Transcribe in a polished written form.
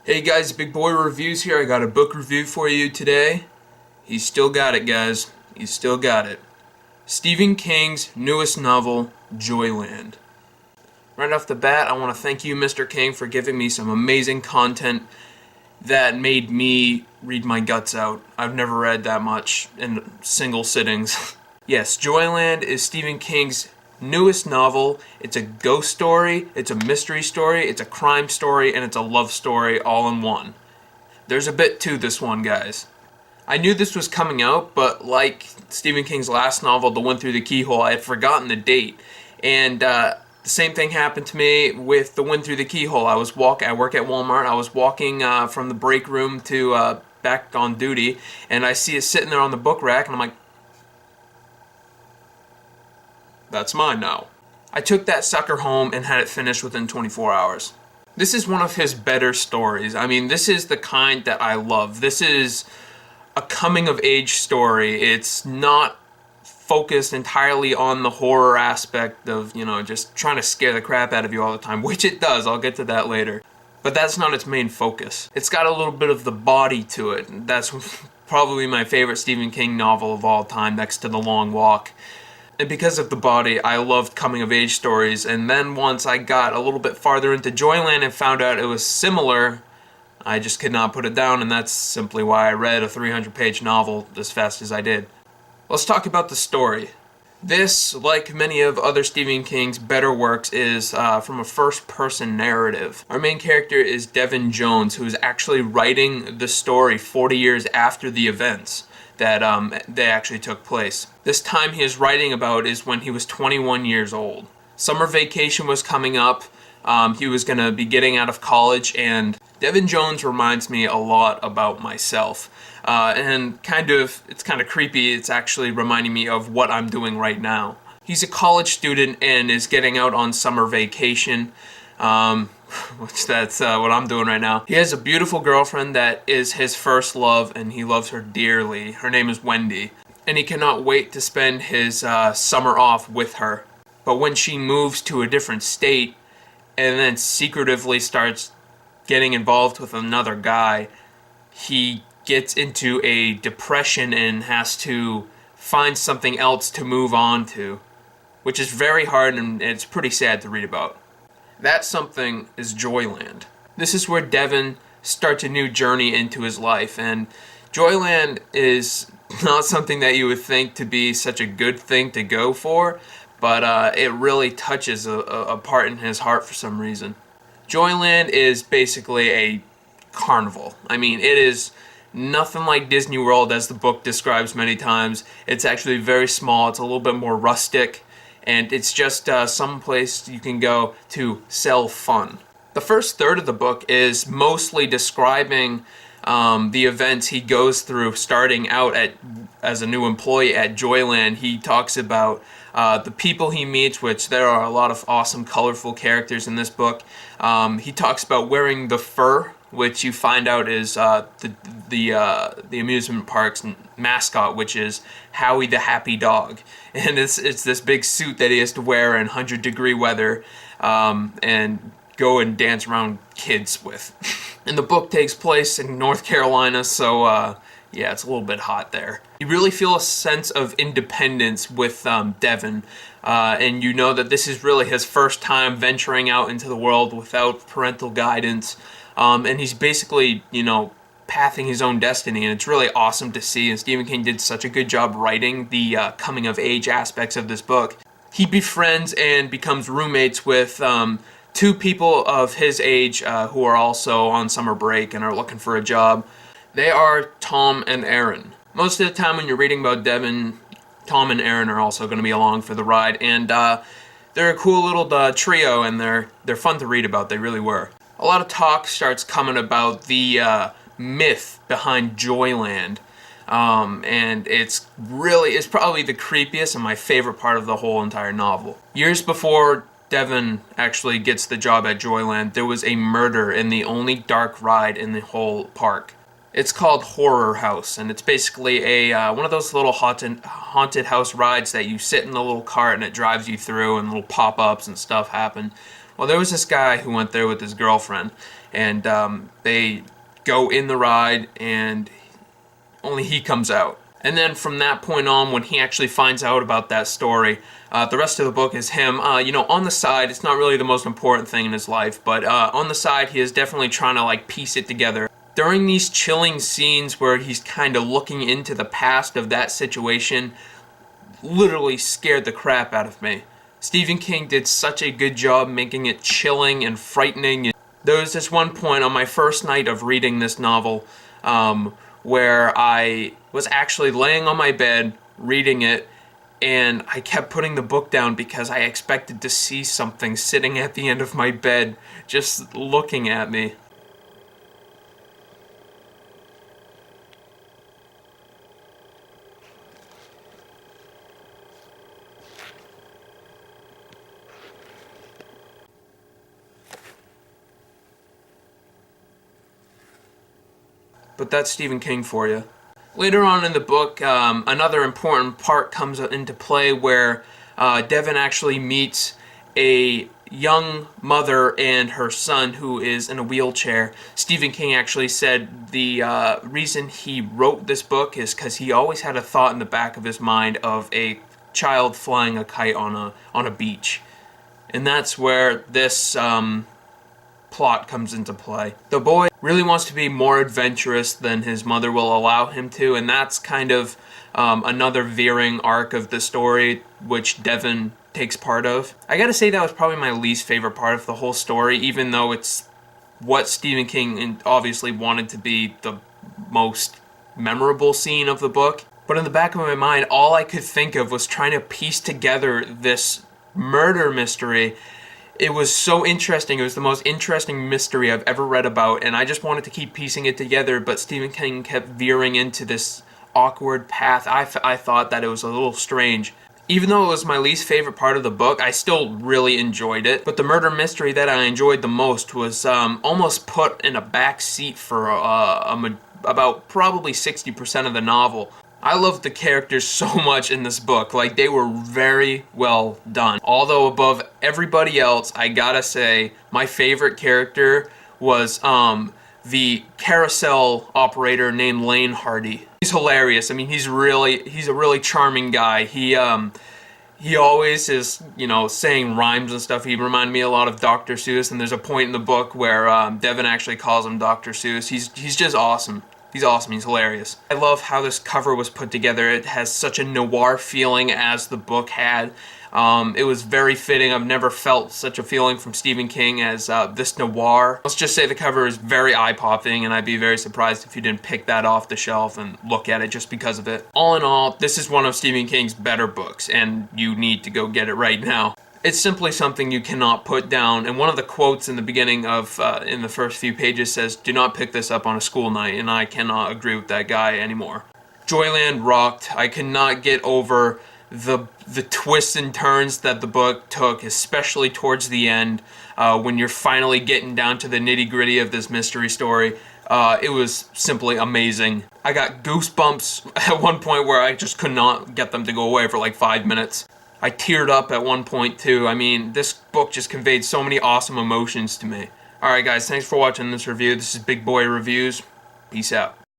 Hey guys, Big Boy Reviews here. I got a book review for you today. He's still got it, guys. He's still got it. Stephen King's newest novel, Joyland. Right off the bat, I want to thank you, Mr. King, for giving me some amazing content that made me read my guts out. I've never read that much in single sittings. Yes, Joyland is Stephen King's newest novel. It's a ghost story, it's a mystery story, it's a crime story, and it's a love story all in one. There's a bit to this one, guys. I knew this was coming out, but like Stephen King's last novel, The One Through the Keyhole, I had forgotten the date. And the same thing happened to me with The One Through the Keyhole. I work at Walmart. I was walking from the break room to back on duty, and I see it sitting there on the book rack, and I'm like, that's mine now. I took that sucker home and had it finished within 24 hours. This is one of his better stories. I mean, this is the kind that I love. This is a coming-of-age story. It's not focused entirely on the horror aspect of, just trying to scare the crap out of you all the time, which it does. I'll get to that later. But that's not its main focus. It's got a little bit of the body to it. That's probably my favorite Stephen King novel of all time, next to The Long Walk. And because of the body, I loved coming-of-age stories, and then once I got a little bit farther into Joyland and found out it was similar, I just could not put it down, and that's simply why I read a 300-page novel as fast as I did. Let's talk about the story. This, like many of other Stephen King's better works, is from a first-person narrative. Our main character is Devon Jones, who is actually writing the story 40 years after the events that they actually took place. This time he is writing about is when he was 21 years old. Summer vacation was coming up. He was going to be getting out of college, and Devon Jones reminds me a lot about myself. And it's kind of creepy. It's actually reminding me of what I'm doing right now. He's a college student and is getting out on summer vacation. Which that's what I'm doing right now. He has a beautiful girlfriend that is his first love, and he loves her dearly. Her name is Wendy, and he cannot wait to spend his summer off with her. But when she moves to a different state and then secretively starts getting involved with another guy, he gets into a depression and has to find something else to move on to, which is very hard, and it's pretty sad to read about. That something is Joyland. This is where Devon starts a new journey into his life, and Joyland is not something that you would think to be such a good thing to go for, but it really touches a part in his heart for some reason. Joyland is basically a carnival. I mean, it is nothing like Disney World, as the book describes many times. It's actually very small. It's a little bit more rustic. And it's just some place you can go to sell fun. The first third of the book is mostly describing the events he goes through starting out as a new employee at Joyland. He talks about the people he meets, which there are a lot of awesome, colorful characters in this book. He talks about wearing the fur, which you find out is the amusement park's mascot, which is Howie the Happy Dog. And it's this big suit that he has to wear in 100-degree weather and go and dance around kids with. And the book takes place in North Carolina, so yeah, it's a little bit hot there. You really feel a sense of independence with Devon, and you know that this is really his first time venturing out into the world without parental guidance. And he's basically, pathing his own destiny, and it's really awesome to see, and Stephen King did such a good job writing the coming-of-age aspects of this book. He befriends and becomes roommates with two people of his age who are also on summer break and are looking for a job. They are Tom and Aaron. Most of the time when you're reading about Devon, Tom and Aaron are also going to be along for the ride, and they're a cool little trio, and they're fun to read about. They really were. A lot of talk starts coming about the myth behind Joyland, and it's probably the creepiest and my favorite part of the whole entire novel. Years before Devon actually gets the job at Joyland, there was a murder in the only dark ride in the whole park. It's called Horror House, and it's basically a one of those little haunted house rides that you sit in a little cart and it drives you through, and little pop-ups and stuff happen. Well, there was this guy who went there with his girlfriend, and they go in the ride, and only he comes out. And then from that point on, when he actually finds out about that story, the rest of the book is him, on the side. It's not really the most important thing in his life, but on the side, he is definitely trying to like piece it together. During these chilling scenes where he's kind of looking into the past of that situation, literally scared the crap out of me. Stephen King did such a good job making it chilling and frightening. There was this one point on my first night of reading this novel where I was actually laying on my bed reading it, and I kept putting the book down because I expected to see something sitting at the end of my bed just looking at me. But that's Stephen King for you. Later on in the book, another important part comes into play where Devon actually meets a young mother and her son who is in a wheelchair. Stephen King actually said the reason he wrote this book is because he always had a thought in the back of his mind of a child flying a kite on a beach. And that's where this plot comes into play. The boy really wants to be more adventurous than his mother will allow him to, and that's kind of another veering arc of the story which Devon takes part of. I gotta say that was probably my least favorite part of the whole story, even though it's what Stephen King obviously wanted to be the most memorable scene of the book. But in the back of my mind, all I could think of was trying to piece together this murder mystery. It was so interesting. It was the most interesting mystery I've ever read about, and I just wanted to keep piecing it together, but Stephen King kept veering into this awkward path. I thought that it was a little strange. Even though it was my least favorite part of the book, I still really enjoyed it. But the murder mystery that I enjoyed the most was almost put in a back seat for about probably 60% of the novel. I loved the characters so much in this book. Like, they were very well done. Although above everybody else, I gotta say, my favorite character was the carousel operator named Lane Hardy. He's hilarious. I mean, he's a really charming guy. He always is, saying rhymes and stuff. He reminded me a lot of Dr. Seuss, and there's a point in the book where Devon actually calls him Dr. Seuss. He's just awesome. He's awesome. He's hilarious. I love how this cover was put together. It has such a noir feeling as the book had. It was very fitting. I've never felt such a feeling from Stephen King as this noir. Let's just say the cover is very eye-popping, and I'd be very surprised if you didn't pick that off the shelf and look at it just because of it. All in all, this is one of Stephen King's better books, and you need to go get it right now. It's simply something you cannot put down, and one of the quotes in the beginning of, in the first few pages says, "Do not pick this up on a school night," and I cannot agree with that guy anymore. Joyland rocked. I could not get over the twists and turns that the book took, especially towards the end, when you're finally getting down to the nitty-gritty of this mystery story. It was simply amazing. I got goosebumps at one point where I just could not get them to go away for like 5 minutes. I teared up at one point too. I mean, this book just conveyed so many awesome emotions to me. Alright guys, thanks for watching this review. This is Big Boy Reviews. Peace out.